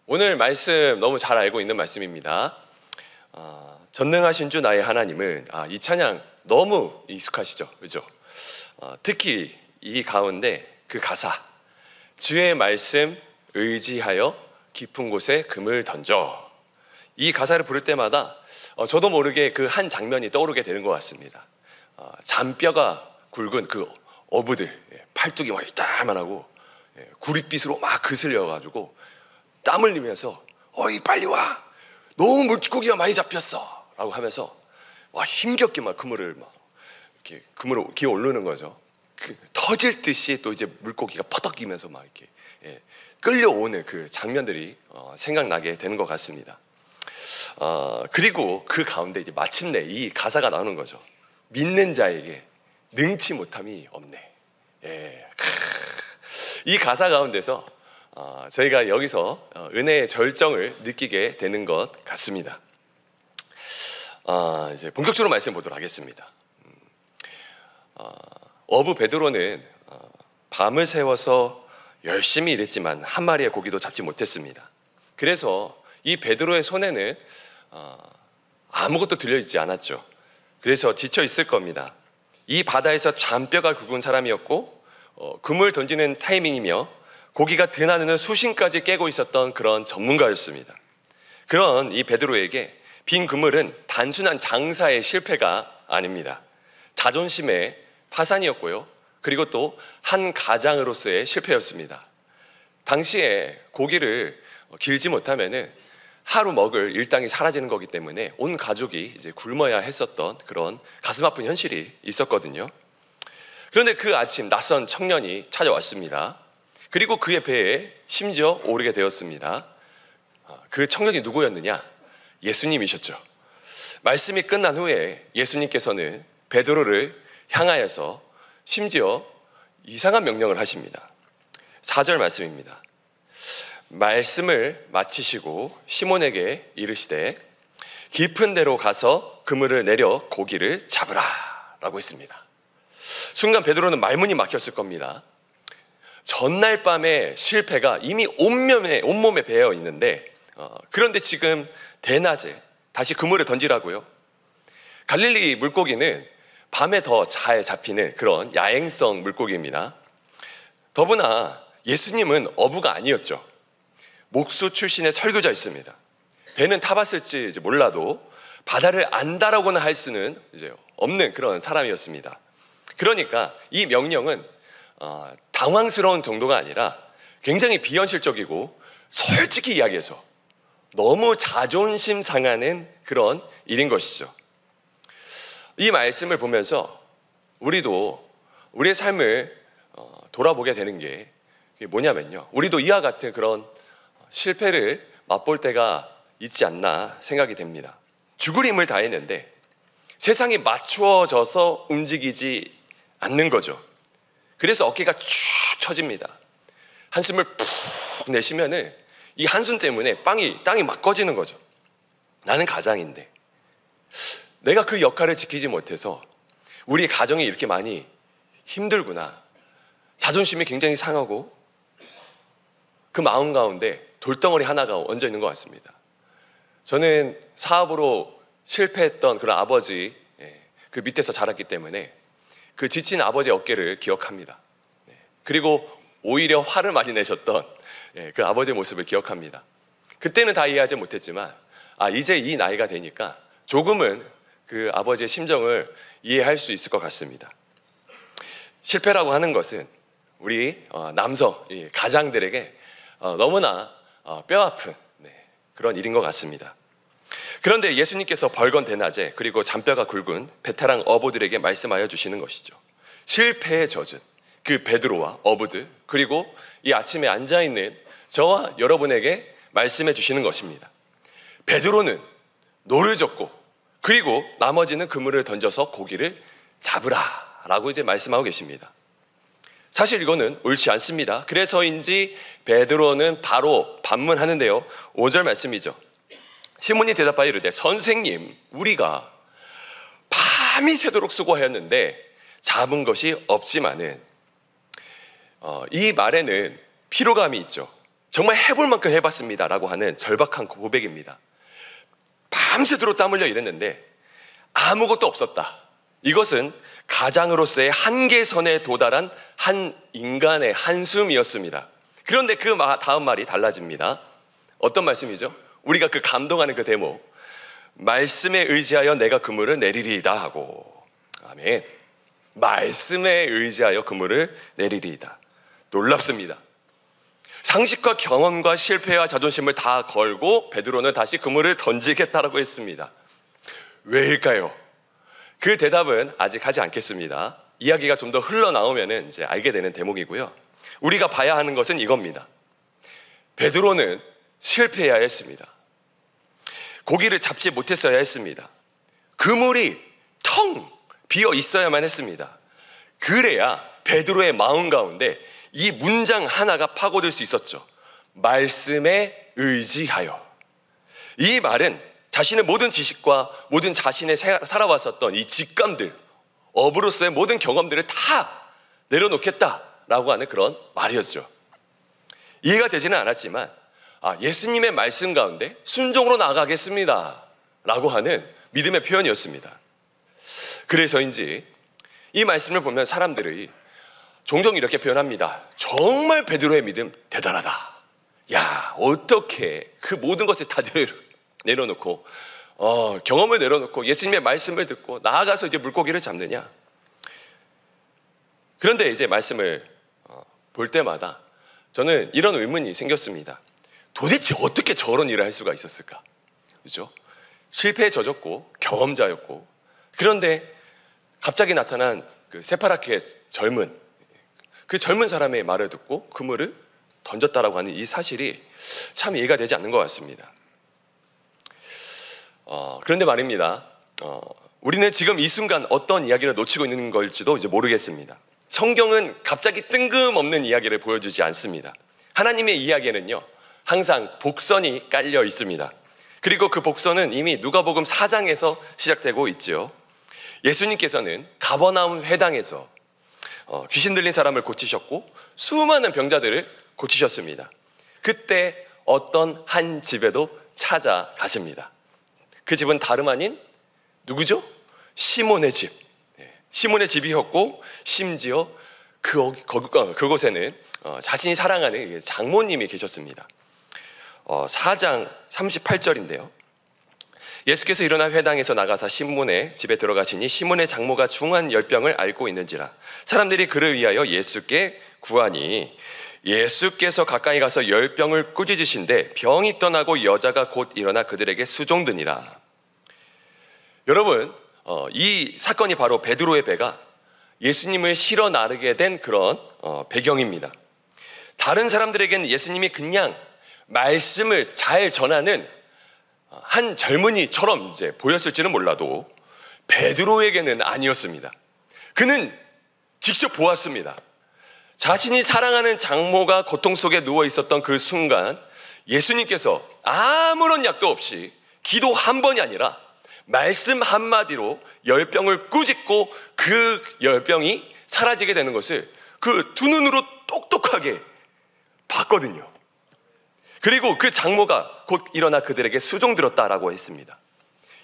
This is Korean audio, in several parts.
오늘 말씀 너무 잘 알고 있는 말씀입니다. 전능하신 주 나의 하나님은 이 찬양 너무 익숙하시죠, 그죠? 특히 이 가운데 그 가사, 주의 말씀 의지하여 깊은 곳에 금을 던져, 이 가사를 부를 때마다 저도 모르게 그 한 장면이 떠오르게 되는 것 같습니다. 잔뼈가 굵은 그 어부들, 팔뚝이 막 이따만하고 구릿빛으로 막 그슬려가지고 땀 흘리면서 어이 빨리 와, 너무 물고기가 많이 잡혔어 라고 하면서 힘겹게 막 그물을 막 이렇게 그물을 기어 오르는 거죠. 터질 듯이 또 이제 물고기가 퍼덕이면서 막 이렇게 끌려오는 그 장면들이 생각나게 되는 것 같습니다. 그리고 그 가운데 이제 마침내 이 가사가 나오는 거죠. 믿는 자에게 능치 못함이 없네. 이 가사 가운데서 저희가 여기서 은혜의 절정을 느끼게 되는 것 같습니다. 이제 본격적으로 말씀 보도록 하겠습니다. 어부 베드로는 밤을 새워서 열심히 일했지만 한 마리의 고기도 잡지 못했습니다. 그래서 이 베드로의 손에는 아무것도 들려있지 않았죠. 그래서 지쳐 있을 겁니다. 이 바다에서 잔뼈가 굵은 사람이었고 그물 던지는 타이밍이며 고기가 드나드는 수심까지 깨고 있었던 그런 전문가였습니다. 그런 이 베드로에게 빈 그물은 단순한 장사의 실패가 아닙니다. 자존심의 파산이었고요, 그리고 또 한 가장으로서의 실패였습니다. 당시에 고기를 길지 못하면은 하루 먹을 일당이 사라지는 거기 때문에 온 가족이 이제 굶어야 했었던 그런 가슴 아픈 현실이 있었거든요. 그런데 그 아침 낯선 청년이 찾아왔습니다. 그리고 그의 배에 심지어 오르게 되었습니다. 그 청년이 누구였느냐? 예수님이셨죠. 말씀이 끝난 후에 예수님께서는 베드로를 향하여서 심지어 이상한 명령을 하십니다. 4절 말씀입니다. 말씀을 마치시고 시몬에게 이르시되 깊은 데로 가서 그물을 내려 고기를 잡으라 라고 했습니다. 순간 베드로는 말문이 막혔을 겁니다. 전날 밤에 실패가 이미 온몸에 배어 있는데 그런데 지금 대낮에 다시 그물을 던지라고요? 갈릴리 물고기는 밤에 더 잘 잡히는 그런 야행성 물고기입니다. 더구나 예수님은 어부가 아니었죠. 목수 출신의 설교자였습니다. 배는 타봤을지 이제 몰라도 바다를 안다라고는 할 수는 이제 없는 그런 사람이었습니다. 그러니까 이 명령은 당황스러운 정도가 아니라 굉장히 비현실적이고 솔직히 이야기해서 너무 자존심 상하는 그런 일인 것이죠. 이 말씀을 보면서 우리도 우리의 삶을 돌아보게 되는 게 뭐냐면요, 우리도 이와 같은 그런 실패를 맛볼 때가 있지 않나 생각이 됩니다. 죽을 힘을 다했는데 세상이 맞추어져서 움직이지 않는 거죠. 그래서 어깨가 축 처집니다. 한숨을 푹 내쉬면은 이 한숨 때문에 땅이 막 꺼지는 거죠. 나는 가장인데 내가 그 역할을 지키지 못해서 우리 가정이 이렇게 많이 힘들구나. 자존심이 굉장히 상하고 그 마음 가운데 돌덩어리 하나가 얹어 있는 것 같습니다. 저는 사업으로 실패했던 그런 아버지 그 밑에서 자랐기 때문에 그 지친 아버지의 어깨를 기억합니다. 그리고 오히려 화를 많이 내셨던 그 아버지의 모습을 기억합니다. 그때는 다 이해하지 못했지만 이제 이 나이가 되니까 조금은 그 아버지의 심정을 이해할 수 있을 것 같습니다. 실패라고 하는 것은 우리 남성 가장들에게 너무나 뼈아픈 그런 일인 것 같습니다. 그런데 예수님께서 벌건 대낮에 그리고 잔뼈가 굵은 베테랑 어부들에게 말씀하여 주시는 것이죠. 실패에 젖은 그 베드로와 어부들, 그리고 이 아침에 앉아있는 저와 여러분에게 말씀해 주시는 것입니다. 베드로는 노를 젓고 그리고 나머지는 그물을 던져서 고기를 잡으라 라고 이제 말씀하고 계십니다. 사실 이거는 옳지 않습니다. 그래서인지 베드로는 바로 반문하는데요, 5절 말씀이죠. 시몬이 대답하여 이르되 선생님, 우리가 밤이 새도록 수고하였는데 잡은 것이 없지만은 이 말에는 피로감이 있죠. 정말 해볼 만큼 해봤습니다 라고 하는 절박한 고백입니다. 밤새도록 땀 흘려 일했는데 아무것도 없었다. 이것은 가장으로서의 한계선에 도달한 한 인간의 한숨이었습니다. 그런데 그 다음 말이 달라집니다. 어떤 말씀이죠? 우리가 그 감동하는 그 대목, 말씀에 의지하여 내가 그물을 내리리이다 하고, 아멘. 말씀에 의지하여 그물을 내리리이다. 놀랍습니다. 상식과 경험과 실패와 자존심을 다 걸고 베드로는 다시 그물을 던지겠다라고 했습니다. 왜일까요? 그 대답은 아직 하지 않겠습니다. 이야기가 좀 더 흘러나오면 이제 알게 되는 대목이고요. 우리가 봐야 하는 것은 이겁니다. 베드로는 실패해야 했습니다. 고기를 잡지 못했어야 했습니다. 그물이 텅 비어 있어야만 했습니다. 그래야 베드로의 마음 가운데 이 문장 하나가 파고들 수 있었죠. 말씀에 의지하여. 이 말은 자신의 모든 지식과 모든 자신의 살아왔었던 이 직감들, 업으로서의 모든 경험들을 다 내려놓겠다라고 하는 그런 말이었죠. 이해가 되지는 않았지만 예수님의 말씀 가운데 순종으로 나아가겠습니다 라고 하는 믿음의 표현이었습니다. 그래서인지 이 말씀을 보면 사람들이 종종 이렇게 표현합니다. 정말 베드로의 믿음 대단하다. 야, 어떻게 그 모든 것을 다 내려놓고 경험을 내려놓고 예수님의 말씀을 듣고 나아가서 이제 물고기를 잡느냐. 그런데 이제 말씀을 볼 때마다 저는 이런 의문이 생겼습니다. 도대체 어떻게 저런 일을 할 수가 있었을까? 그렇죠? 실패에 젖었고 경험자였고, 그런데 갑자기 나타난 그 새파랗게 젊은 그 젊은 사람의 말을 듣고 그물을 던졌다라고 하는 이 사실이 참 이해가 되지 않는 것 같습니다. 그런데 말입니다. 우리는 지금 이 순간 어떤 이야기를 놓치고 있는 걸지도 이제 모르겠습니다. 성경은 갑자기 뜬금없는 이야기를 보여주지 않습니다. 하나님의 이야기에는요, 항상 복선이 깔려 있습니다. 그리고 그 복선은 이미 누가복음 4장에서 시작되고 있죠. 예수님께서는 가버나움 회당에서 귀신 들린 사람을 고치셨고 수많은 병자들을 고치셨습니다. 그때 어떤 한 집에도 찾아가십니다. 그 집은 다름 아닌 누구죠? 시몬의 집. 시몬의 집이었고 심지어 그곳에는 자신이 사랑하는 장모님이 계셨습니다. 4장 38절인데요. 예수께서 일어나 회당에서 나가사 시몬의 집에 들어가시니 시몬의 장모가 중한 열병을 앓고 있는지라 사람들이 그를 위하여 예수께 구하니 예수께서 가까이 가서 열병을 꾸짖으신데 병이 떠나고 여자가 곧 일어나 그들에게 수종드니라. 여러분, 이 사건이 바로 베드로의 배가 예수님을 실어 나르게 된 그런 배경입니다. 다른 사람들에게는 예수님이 그냥 말씀을 잘 전하는 한 젊은이처럼 이제 보였을지는 몰라도 베드로에게는 아니었습니다. 그는 직접 보았습니다. 자신이 사랑하는 장모가 고통 속에 누워 있었던 그 순간 예수님께서 아무런 약도 없이 기도 한 번이 아니라 말씀 한마디로 열병을 꾸짖고 그 열병이 사라지게 되는 것을 그 두 눈으로 똑똑하게 봤거든요. 그리고 그 장모가 곧 일어나 그들에게 수종들었다라고 했습니다.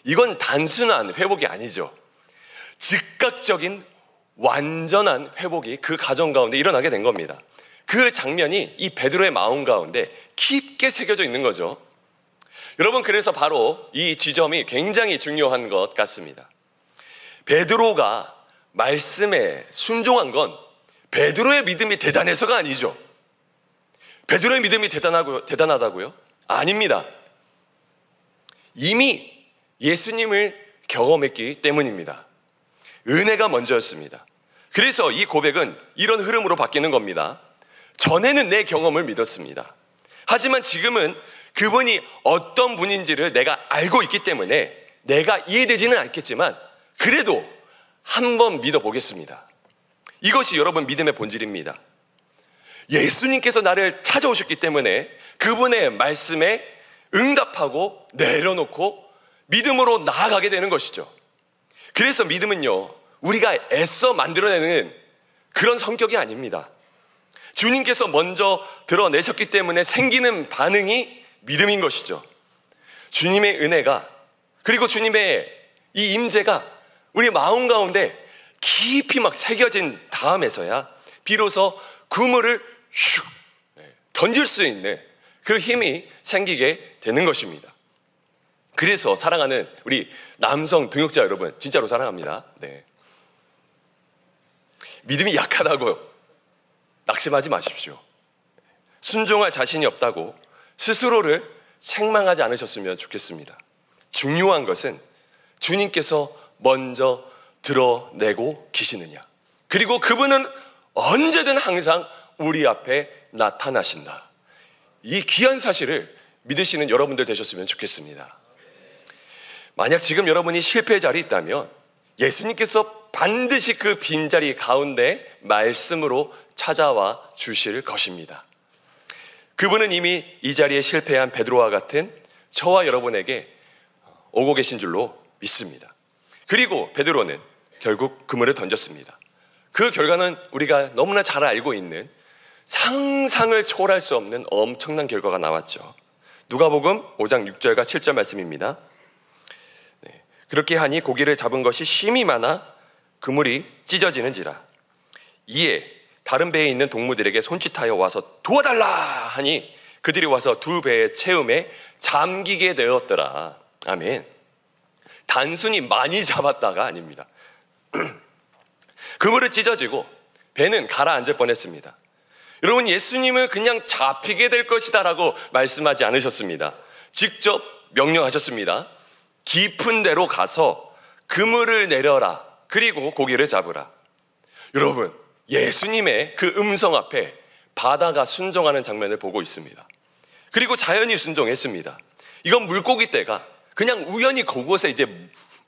이건 단순한 회복이 아니죠. 즉각적인 완전한 회복이 그 가정 가운데 일어나게 된 겁니다. 그 장면이 이 베드로의 마음 가운데 깊게 새겨져 있는 거죠. 여러분, 그래서 바로 이 지점이 굉장히 중요한 것 같습니다. 베드로가 말씀에 순종한 건 베드로의 믿음이 대단해서가 아니죠. 베드로의 믿음이 대단하다고요? 아닙니다. 이미 예수님을 경험했기 때문입니다. 은혜가 먼저였습니다. 그래서 이 고백은 이런 흐름으로 바뀌는 겁니다. 전에는 내 경험을 믿었습니다. 하지만 지금은 그분이 어떤 분인지를 내가 알고 있기 때문에 내가 이해되지는 않겠지만 그래도 한번 믿어보겠습니다. 이것이 여러분 믿음의 본질입니다. 예수님께서 나를 찾아오셨기 때문에 그분의 말씀에 응답하고 내려놓고 믿음으로 나아가게 되는 것이죠. 그래서 믿음은요, 우리가 애써 만들어내는 그런 성격이 아닙니다. 주님께서 먼저 드러내셨기 때문에 생기는 반응이 믿음인 것이죠. 주님의 은혜가, 그리고 주님의 이 임재가 우리 마음 가운데 깊이 막 새겨진 다음에서야 비로소 그물을 슉 던질 수 있는 그 힘이 생기게 되는 것입니다. 그래서 사랑하는 우리 남성 동역자 여러분, 진짜로 사랑합니다. 네. 믿음이 약하다고 낙심하지 마십시오. 순종할 자신이 없다고 스스로를 책망하지 않으셨으면 좋겠습니다. 중요한 것은 주님께서 먼저 드러내고 계시느냐, 그리고 그분은 언제든 항상 우리 앞에 나타나신다. 이 귀한 사실을 믿으시는 여러분들 되셨으면 좋겠습니다. 만약 지금 여러분이 실패의 자리에 있다면 예수님께서 반드시 그 빈자리 가운데 말씀으로 찾아와 주실 것입니다. 그분은 이미 이 자리에 실패한 베드로와 같은 저와 여러분에게 오고 계신 줄로 믿습니다. 그리고 베드로는 결국 그물을 던졌습니다. 그 결과는 우리가 너무나 잘 알고 있는 상상을 초월할 수 없는 엄청난 결과가 나왔죠. 누가복음 5장 6절과 7절 말씀입니다. 네. 그렇게 하니 고기를 잡은 것이 심히 많아 그물이 찢어지는지라. 이에 다른 배에 있는 동무들에게 손짓하여 와서 도와달라 하니 그들이 와서 두 배의 채움에 잠기게 되었더라. 아멘. 단순히 많이 잡았다가 아닙니다. 그물은 찢어지고 배는 가라앉을 뻔했습니다. 여러분, 예수님은 그냥 잡히게 될 것이다 라고 말씀하지 않으셨습니다. 직접 명령하셨습니다. 깊은 데로 가서 그물을 내려라, 그리고 고기를 잡으라. 여러분, 예수님의 그 음성 앞에 바다가 순종하는 장면을 보고 있습니다. 그리고 자연히 순종했습니다. 이건 물고기 떼가 그냥 우연히 그곳에 이제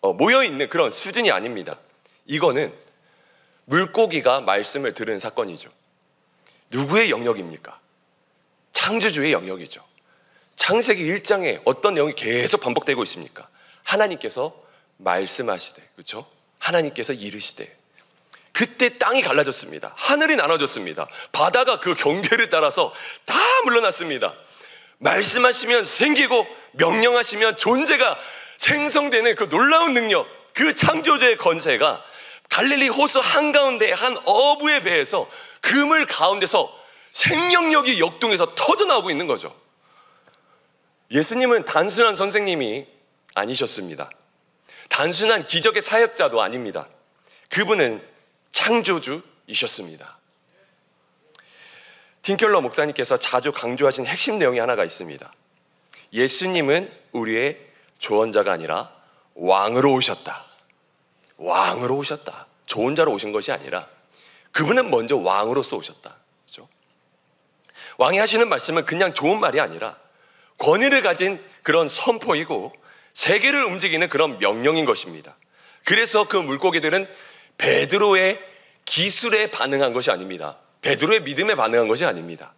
모여있는 그런 수준이 아닙니다. 이거는 물고기가 말씀을 들은 사건이죠. 누구의 영역입니까? 창조주의 영역이죠. 창세기 1장에 어떤 내용이 계속 반복되고 있습니까? 하나님께서 말씀하시되, 그렇죠? 하나님께서 이르시되, 그때 땅이 갈라졌습니다. 하늘이 나눠졌습니다. 바다가 그 경계를 따라서 다 물러났습니다. 말씀하시면 생기고 명령하시면 존재가 생성되는 그 놀라운 능력, 그 창조주의 권세가 갈릴리 호수 한가운데 한 어부의 배에서 그물 가운데서 생명력이 역동해서 터져나오고 있는 거죠. 예수님은 단순한 선생님이 아니셨습니다. 단순한 기적의 사역자도 아닙니다. 그분은 창조주이셨습니다. 팀켈러 목사님께서 자주 강조하신 핵심 내용이 하나가 있습니다. 예수님은 우리의 조언자가 아니라 왕으로 오셨다. 왕으로 오셨다. 조언자로 오신 것이 아니라 그분은 먼저 왕으로서 오셨다. 그렇죠? 왕이 하시는 말씀은 그냥 좋은 말이 아니라 권위를 가진 그런 선포이고 세계를 움직이는 그런 명령인 것입니다. 그래서 그 물고기들은 베드로의 기술에 반응한 것이 아닙니다. 베드로의 믿음에 반응한 것이 아닙니다.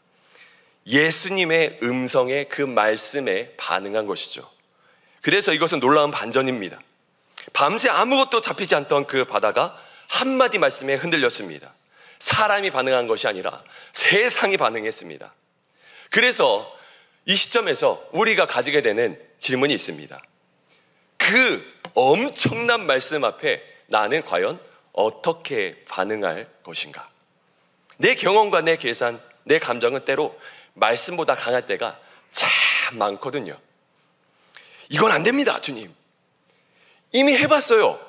예수님의 음성에, 그 말씀에 반응한 것이죠. 그래서 이것은 놀라운 반전입니다. 밤새 아무것도 잡히지 않던 그 바다가 한마디 말씀에 흔들렸습니다. 사람이 반응한 것이 아니라 세상이 반응했습니다. 그래서 이 시점에서 우리가 가지게 되는 질문이 있습니다. 그 엄청난 말씀 앞에 나는 과연 어떻게 반응할 것인가? 내 경험과 내 계산, 내 감정은 때로 말씀보다 강할 때가 참 많거든요. 이건 안 됩니다, 주님. 이미 해봤어요.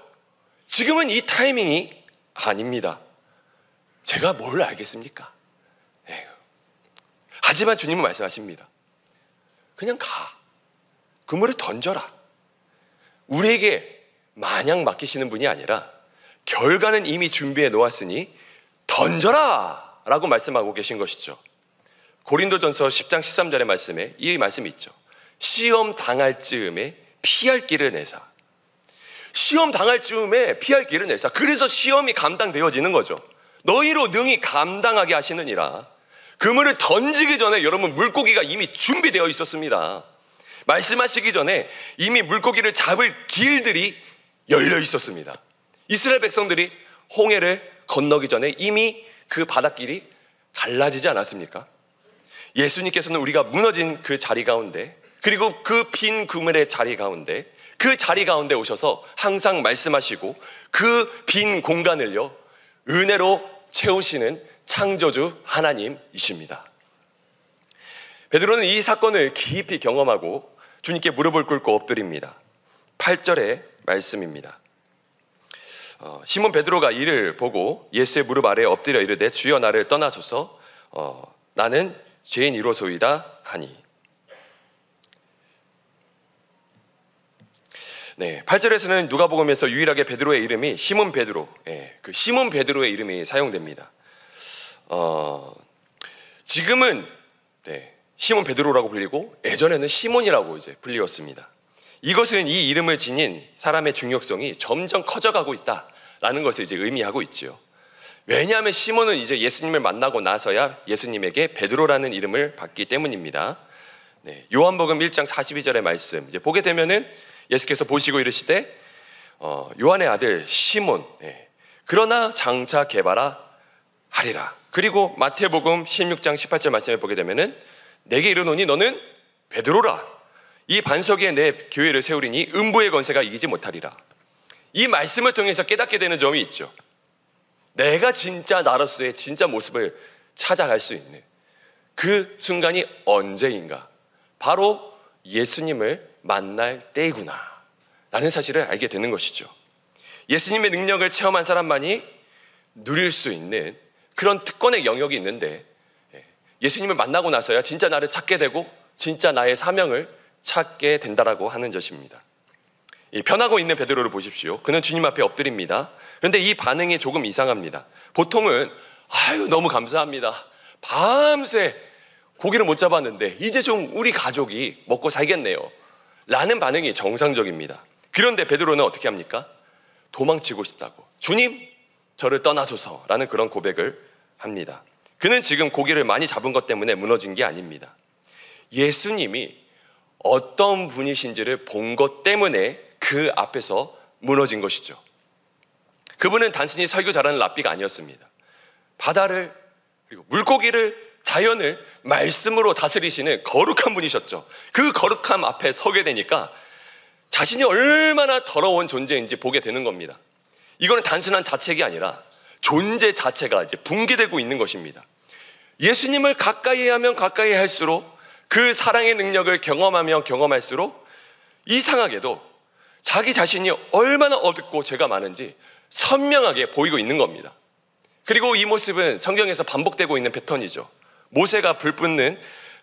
지금은 이 타이밍이 아닙니다. 제가 뭘 알겠습니까? 에휴. 하지만 주님은 말씀하십니다. 그냥 가. 그물을 던져라. 우리에게 마냥 맡기시는 분이 아니라 결과는 이미 준비해 놓았으니 던져라 라고 말씀하고 계신 것이죠. 고린도전서 10장 13절의 말씀에 이 말씀이 있죠. 시험 당할 즈음에 피할 길을 내사. 시험 당할 즈음에 피할 길을 내사. 그래서 시험이 감당되어지는 거죠. 너희로 능히 감당하게 하시느니라. 그물을 던지기 전에 여러분 물고기가 이미 준비되어 있었습니다. 말씀하시기 전에 이미 물고기를 잡을 길들이 열려 있었습니다. 이스라엘 백성들이 홍해를 건너기 전에 이미 그 바닷길이 갈라지지 않았습니까? 예수님께서는 우리가 무너진 그 자리 가운데, 그리고 그 빈 그물의 자리 가운데, 그 자리 가운데 오셔서 항상 말씀하시고 그 빈 공간을요 은혜로 채우시는 창조주 하나님이십니다. 베드로는 이 사건을 깊이 경험하고 주님께 무릎을 꿇고 엎드립니다. 8절의 말씀입니다. 시몬 베드로가 이를 보고 예수의 무릎 아래에 엎드려 이르되 주여 나를 떠나소서 나는 죄인이로소이다 하니. 네, 8절에서는 누가복음에서 유일하게 베드로의 이름이 시몬 베드로, 그 시몬 베드로의 이름이 사용됩니다. 지금은 시몬 베드로라고 불리고 예전에는 시몬이라고 이제 불리웠습니다. 이것은 이 이름을 지닌 사람의 중요성이 점점 커져가고 있다라는 것을 이제 의미하고 있죠. 왜냐하면 시몬은 이제 예수님을 만나고 나서야 예수님에게 베드로라는 이름을 받기 때문입니다. 요한복음 1장 42절의 말씀 이제 보게 되면은 예수께서 보시고 이르시되 요한의 아들 시몬, 그러나 장차 개바라 하리라. 그리고 마태복음 16장 18절 말씀을 보게 되면은 내게 이르노니 너는 베드로라. 이 반석 위에 내 교회를 세우리니 음부의 권세가 이기지 못하리라. 이 말씀을 통해서 깨닫게 되는 점이 있죠. 내가 진짜 나로서의 진짜 모습을 찾아갈 수 있는 그 순간이 언제인가? 바로 예수님을 만날 때이구나 라는 사실을 알게 되는 것이죠. 예수님의 능력을 체험한 사람만이 누릴 수 있는 그런 특권의 영역이 있는데, 예수님을 만나고 나서야 진짜 나를 찾게 되고 진짜 나의 사명을 찾게 된다라고 하는 것입니다. 변하고 있는 베드로를 보십시오. 그는 주님 앞에 엎드립니다. 그런데 이 반응이 조금 이상합니다. 보통은 아유 너무 감사합니다, 밤새 고기를 못 잡았는데 이제 좀 우리 가족이 먹고 살겠네요 라는 반응이 정상적입니다. 그런데 베드로는 어떻게 합니까? 도망치고 싶다고, 주님 저를 떠나소서 라는 그런 고백을 합니다. 그는 지금 고기를 많이 잡은 것 때문에 무너진 게 아닙니다. 예수님이 어떤 분이신지를 본 것 때문에 그 앞에서 무너진 것이죠. 그분은 단순히 설교 잘하는 랍비가 아니었습니다. 바다를, 그리고 물고기를, 자연을 말씀으로 다스리시는 거룩한 분이셨죠. 그 거룩함 앞에 서게 되니까 자신이 얼마나 더러운 존재인지 보게 되는 겁니다. 이거는 단순한 자책이 아니라 존재 자체가 이제 붕괴되고 있는 것입니다. 예수님을 가까이 하면 가까이 할수록, 그 사랑의 능력을 경험하면 경험할수록 이상하게도 자기 자신이 얼마나 어둡고 죄가 많은지 선명하게 보이고 있는 겁니다. 그리고 이 모습은 성경에서 반복되고 있는 패턴이죠. 모세가 불 붙는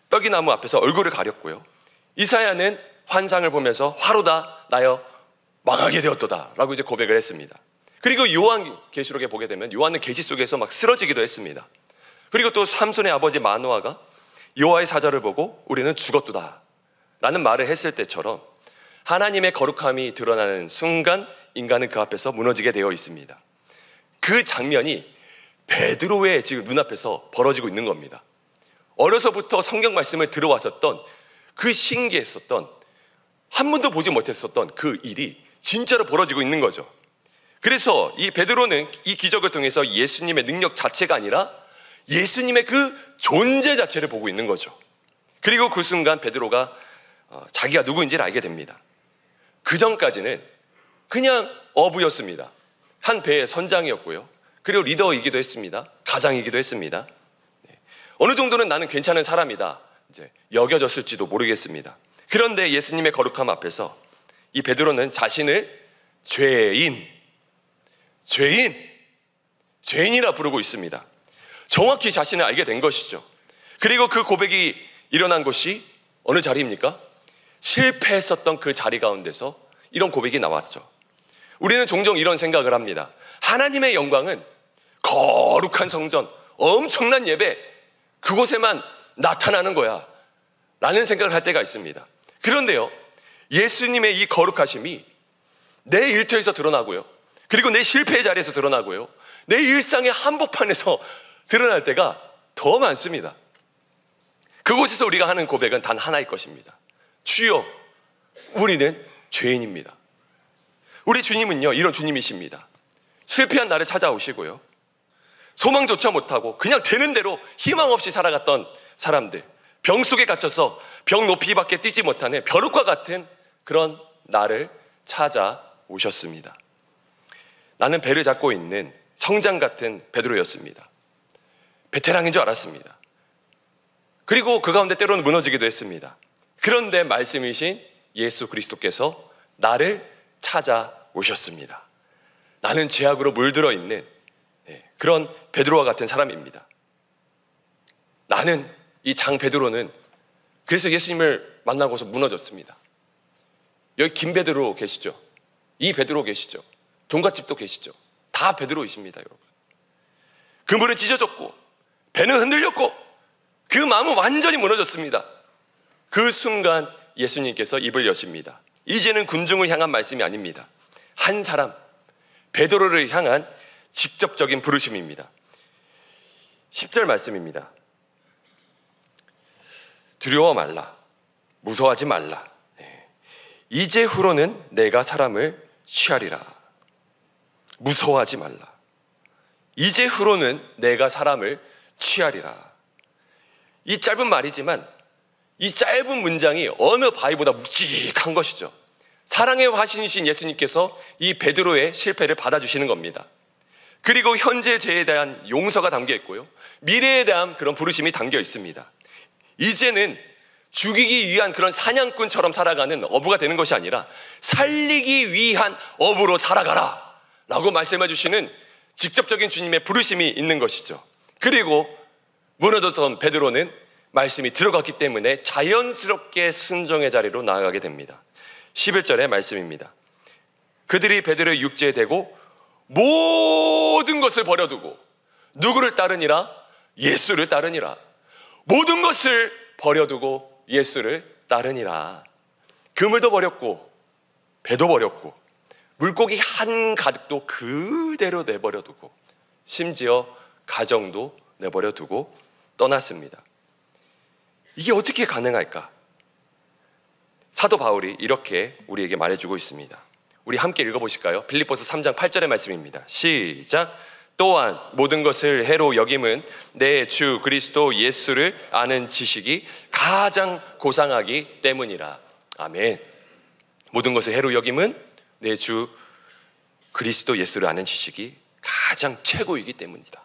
떡이나무 앞에서 얼굴을 가렸고요, 이사야는 환상을 보면서 화로다 나여 망하게 되었도다 라고 이제 고백을 했습니다. 그리고 요한계시록에 보게 되면 요한은 계시 속에서 막 쓰러지기도 했습니다. 그리고 또 삼손의 아버지 마노아가 여호와의 사자를 보고 우리는 죽었도다 라는 말을 했을 때처럼 하나님의 거룩함이 드러나는 순간 인간은 그 앞에서 무너지게 되어 있습니다. 그 장면이 베드로의 지금 눈앞에서 벌어지고 있는 겁니다. 어려서부터 성경 말씀을 들어왔었던, 그 신기했었던, 한 번도 보지 못했었던 그 일이 진짜로 벌어지고 있는 거죠. 그래서 이 베드로는 이 기적을 통해서 예수님의 능력 자체가 아니라 예수님의 그 존재 자체를 보고 있는 거죠. 그리고 그 순간 베드로가 자기가 누구인지를 알게 됩니다. 그 전까지는 그냥 어부였습니다. 한 배의 선장이었고요, 그리고 리더이기도 했습니다. 가장이기도 했습니다. 어느 정도는 나는 괜찮은 사람이다 이제 여겨졌을지도 모르겠습니다. 그런데 예수님의 거룩함 앞에서 이 베드로는 자신을 죄인이라 부르고 있습니다. 정확히 자신을 알게 된 것이죠. 그리고 그 고백이 일어난 곳이 어느 자리입니까? 실패했었던 그 자리 가운데서 이런 고백이 나왔죠. 우리는 종종 이런 생각을 합니다. 하나님의 영광은 거룩한 성전, 엄청난 예배, 그곳에만 나타나는 거야 라는 생각을 할 때가 있습니다. 그런데요, 예수님의 이 거룩하심이 내 일터에서 드러나고요, 그리고 내 실패의 자리에서 드러나고요, 내 일상의 한복판에서 드러날 때가 더 많습니다. 그곳에서 우리가 하는 고백은 단 하나일 것입니다. 주여, 우리는 죄인입니다. 우리 주님은요, 이런 주님이십니다. 실패한 나를 찾아오시고요, 소망조차 못하고 그냥 되는 대로 희망 없이 살아갔던 사람들, 병 속에 갇혀서 병 높이밖에 뛰지 못하는 벼룩과 같은 그런 나를 찾아오셨습니다. 나는 배를 잡고 있는 성장 같은 베드로였습니다. 베테랑인 줄 알았습니다. 그리고 그 가운데 때로는 무너지기도 했습니다. 그런데 말씀이신 예수 그리스도께서 나를 찾아오셨습니다. 나는 죄악으로 물들어 있는 그런 베드로와 같은 사람입니다. 나는, 이 장 베드로는 그래서 예수님을 만나고서 무너졌습니다. 여기 김 베드로 계시죠? 이 베드로 계시죠? 종갓집도 계시죠? 다 베드로이십니다, 여러분. 그물은 찢어졌고 배는 흔들렸고 그 마음은 완전히 무너졌습니다. 그 순간 예수님께서 입을 여십니다. 이제는 군중을 향한 말씀이 아닙니다. 한 사람, 베드로를 향한 직접적인 부르심입니다. 10절 말씀입니다. 두려워 말라, 무서워하지 말라. 이제 후로는 내가 사람을 취하리라. 무서워하지 말라. 이제 후로는 내가 사람을 취하리라. 이 짧은 말이지만 이 짧은 문장이 어느 바위보다 묵직한 것이죠. 사랑의 화신이신 예수님께서 이 베드로의 실패를 받아주시는 겁니다. 그리고 현재 죄에 대한 용서가 담겨 있고요, 미래에 대한 그런 부르심이 담겨 있습니다. 이제는 죽이기 위한 그런 사냥꾼처럼 살아가는 어부가 되는 것이 아니라 살리기 위한 어부로 살아가라 라고 말씀해 주시는 직접적인 주님의 부르심이 있는 것이죠. 그리고 무너졌던 베드로는 말씀이 들어갔기 때문에 자연스럽게 순종의 자리로 나아가게 됩니다. 11절의 말씀입니다. 그들이 베드로의 육지에 대고 모든 것을 버려두고 누구를 따르니라? 예수를 따르니라. 모든 것을 버려두고 예수를 따르니라. 그물도 버렸고 배도 버렸고 물고기 한 가득도 그대로 내버려두고 심지어 가정도 내버려두고 떠났습니다. 이게 어떻게 가능할까? 사도 바울이 이렇게 우리에게 말해주고 있습니다. 우리 함께 읽어보실까요? 빌립보서 3장 8절의 말씀입니다. 시작. 또한 모든 것을 해로 여김은 내 주 그리스도 예수를 아는 지식이 가장 고상하기 때문이라. 아멘. 모든 것을 해로 여김은 내 주 그리스도 예수를 아는 지식이 가장 최고이기 때문이다.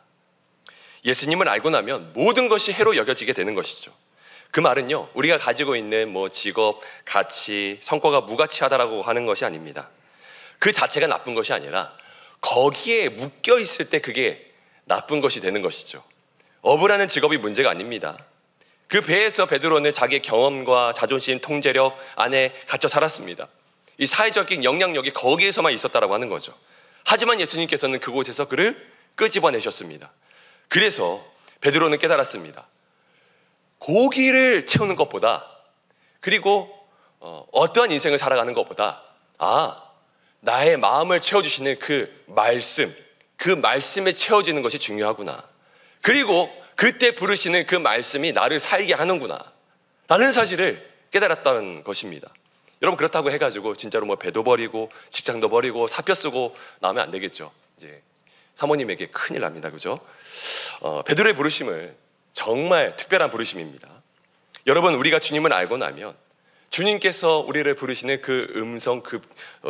예수님을 알고 나면 모든 것이 해로 여겨지게 되는 것이죠. 그 말은요, 우리가 가지고 있는 직업, 가치, 성과가 무가치하다라고 하는 것이 아닙니다. 그 자체가 나쁜 것이 아니라 거기에 묶여 있을 때 그게 나쁜 것이 되는 것이죠. 어부라는 직업이 문제가 아닙니다. 그 배에서 베드로는 자기의 경험과 자존심, 통제력 안에 갇혀 살았습니다. 이 사회적인 영향력이 거기에서만 있었다라고 하는 거죠. 하지만 예수님께서는 그곳에서 그를 끄집어내셨습니다. 그래서 베드로는 깨달았습니다. 고기를 채우는 것보다, 그리고 어떠한 인생을 살아가는 것보다 나의 마음을 채워주시는 그 말씀에 채워지는 것이 중요하구나. 그리고 그때 부르시는 그 말씀이 나를 살게 하는구나 라는 사실을 깨달았다는 것입니다. 여러분, 그렇다고 해가지고 진짜로 배도 버리고 직장도 버리고 사표 쓰고 나오면 안 되겠죠. 이제 사모님에게 큰일 납니다. 그죠? 베드로의 부르심은 정말 특별한 부르심입니다. 여러분, 우리가 주님을 알고 나면 주님께서 우리를 부르시는 그 음성, 그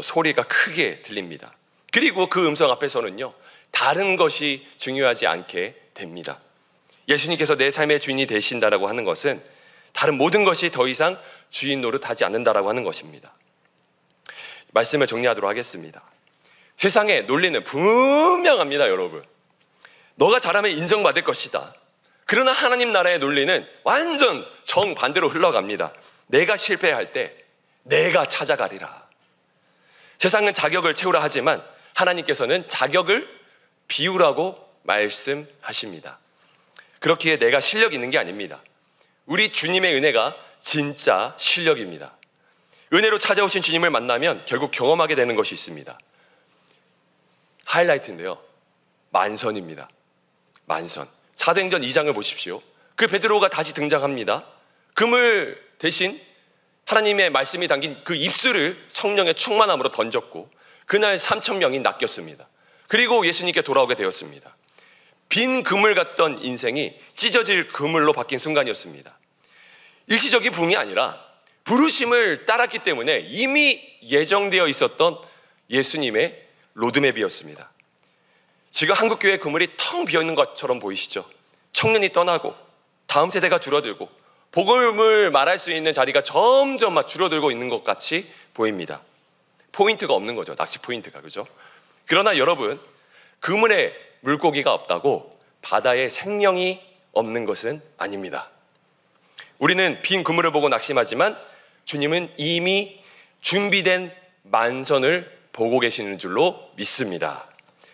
소리가 크게 들립니다. 그리고 그 음성 앞에서는요, 다른 것이 중요하지 않게 됩니다. 예수님께서 내 삶의 주인이 되신다라고 하는 것은 다른 모든 것이 더 이상 주인 노릇하지 않는다라고 하는 것입니다. 말씀을 정리하도록 하겠습니다. 세상의 논리는 분명합니다, 여러분. 너가 잘하면 인정받을 것이다. 그러나 하나님 나라의 논리는 완전 정반대로 흘러갑니다. 내가 실패할 때 내가 찾아가리라. 세상은 자격을 채우라 하지만 하나님께서는 자격을 비우라고 말씀하십니다. 그렇기에 내가 실력 있는 게 아닙니다. 우리 주님의 은혜가 진짜 실력입니다. 은혜로 찾아오신 주님을 만나면 결국 경험하게 되는 것이 있습니다. 하이라이트인데요, 만선입니다. 만선. 사도행전 2장을 보십시오. 그 베드로가 다시 등장합니다. 그물 대신 하나님의 말씀이 담긴 그 입술을 성령의 충만함으로 던졌고 그날 3,000명이 낚였습니다. 그리고 예수님께 돌아오게 되었습니다. 빈 그물 같던 인생이 찢어질 그물로 바뀐 순간이었습니다. 일시적인 부흥이 아니라 부르심을 따랐기 때문에 이미 예정되어 있었던 예수님의 로드맵이었습니다. 지금 한국교회 그물이 텅 비어있는 것처럼 보이시죠? 청년이 떠나고 다음 세대가 줄어들고 복음을 말할 수 있는 자리가 점점 줄어들고 있는 것 같이 보입니다. 포인트가 없는 거죠. 낚시 포인트가. 그죠? 그러나 여러분, 그물에 물고기가 없다고 바다에 생명이 없는 것은 아닙니다. 우리는 빈 그물을 보고 낙심하지만 주님은 이미 준비된 만선을 보고 계시는 줄로 믿습니다.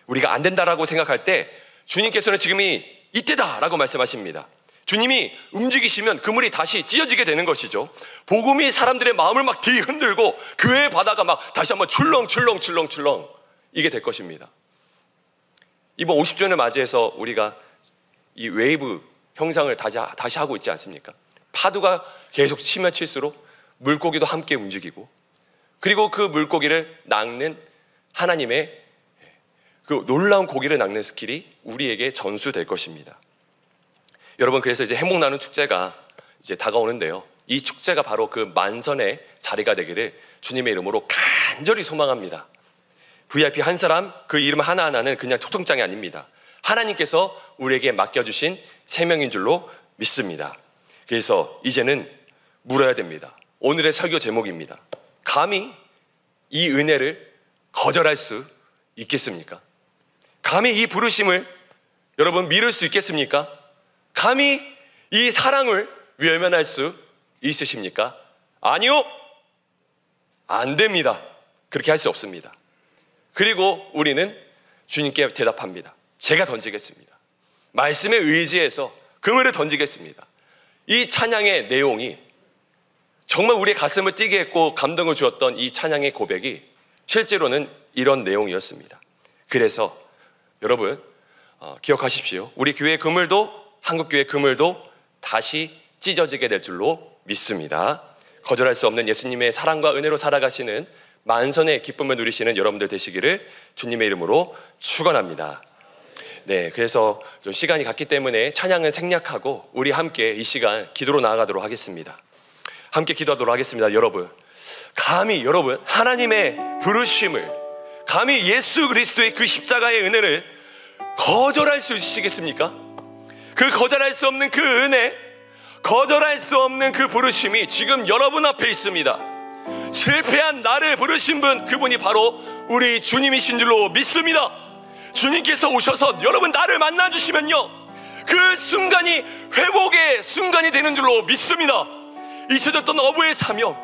우리가 안 된다라고 생각할 때 주님께서는 지금이 이때다라고 말씀하십니다. 주님이 움직이시면 그물이 다시 찢어지게 되는 것이죠. 복음이 사람들의 마음을 막 뒤흔들고 교회의 바다가 막 다시 한번 출렁 이게 될 것입니다. 이번 50주년을 맞이해서 우리가 이 웨이브 형상을 다시 하고 있지 않습니까? 파도가 계속 치면 칠수록 물고기도 함께 움직이고, 그리고 그 물고기를 낚는 하나님의 그 놀라운 고기를 낚는 스킬이 우리에게 전수될 것입니다. 여러분, 그래서 이제 해목 나눔 축제가 이제 다가오는데요. 이 축제가 바로 그 만선의 자리가 되기를 주님의 이름으로 간절히 소망합니다. VIP 한 사람, 그 이름 하나하나는 그냥 초청장이 아닙니다. 하나님께서 우리에게 맡겨주신 세명인 줄로 믿습니다. 그래서 이제는 물어야 됩니다. 오늘의 설교 제목입니다. 감히 이 은혜를 거절할 수 있겠습니까? 감히 이 부르심을 여러분 미룰 수 있겠습니까? 감히 이 사랑을 외면할 수 있으십니까? 아니요, 안 됩니다. 그렇게 할 수 없습니다. 그리고 우리는 주님께 대답합니다. 제가 던지겠습니다. 말씀에 의지해서 그물을 던지겠습니다. 이 찬양의 내용이 정말 우리의 가슴을 뛰게 했고 감동을 주었던 이 찬양의 고백이 실제로는 이런 내용이었습니다. 그래서 여러분 기억하십시오. 우리 교회의 그물도, 한국교회의 그물도 다시 찢어지게 될 줄로 믿습니다. 거절할 수 없는 예수님의 사랑과 은혜로 살아가시는 만선의 기쁨을 누리시는 여러분들 되시기를 주님의 이름으로 축원합니다. 네, 그래서 좀 시간이 갔기 때문에 찬양은 생략하고 우리 함께 이 시간 기도로 나아가도록 하겠습니다. 함께 기도하도록 하겠습니다. 여러분, 감히 여러분 하나님의 부르심을, 감히 예수 그리스도의 그 십자가의 은혜를 거절할 수 있으시겠습니까? 그 거절할 수 없는 그 은혜, 거절할 수 없는 그 부르심이 지금 여러분 앞에 있습니다. 실패한 나를 부르신 분, 그분이 바로 우리 주님이신 줄로 믿습니다. 주님께서 오셔서 여러분 나를 만나주시면요, 그 순간이 회복의 순간이 되는 줄로 믿습니다. 잊혀졌던 어부의 사명,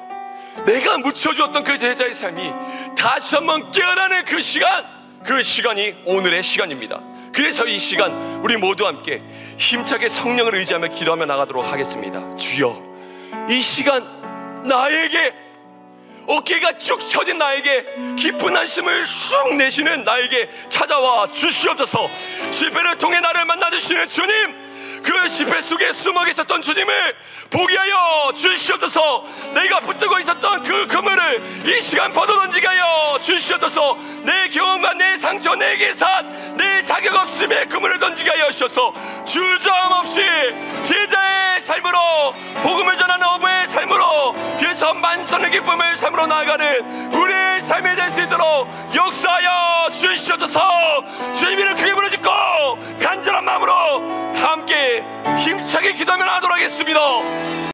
내가 묻혀주었던 그 제자의 삶이 다시 한번 깨어나는 그 시간, 그 시간이 오늘의 시간입니다. 그래서 이 시간 우리 모두 함께 힘차게 성령을 의지하며 기도하며 나가도록 하겠습니다. 주여, 이 시간 나에게, 어깨가 쭉 처진 나에게, 깊은 한숨을 쑥 내쉬는 나에게 찾아와 주시옵소서. 실패를 통해 나를 만나주시는 주님, 그 실패 속에 숨어 계셨던 주님을 보게 하여 주시옵소서. 내가 붙들고 있었던 그 그물을 이 시간 벗어던지게 하여 주시옵소서. 내 경험과 내 상처, 내 계산, 내 자격 없음에 그물을 던지게 하여 주셔서 주저함 없이 제자의 삶으로, 복음을 전하는 어부의 삶으로, 그래서 만선의 기쁨을 삶으로 나아가는 우리의 삶이 될 수 있도록 역사하여 주시옵소서. 주님 이름 크게 부르짖고 간절한 마음으로 함께 힘차게 기도하며 나아가도록 하겠습니다.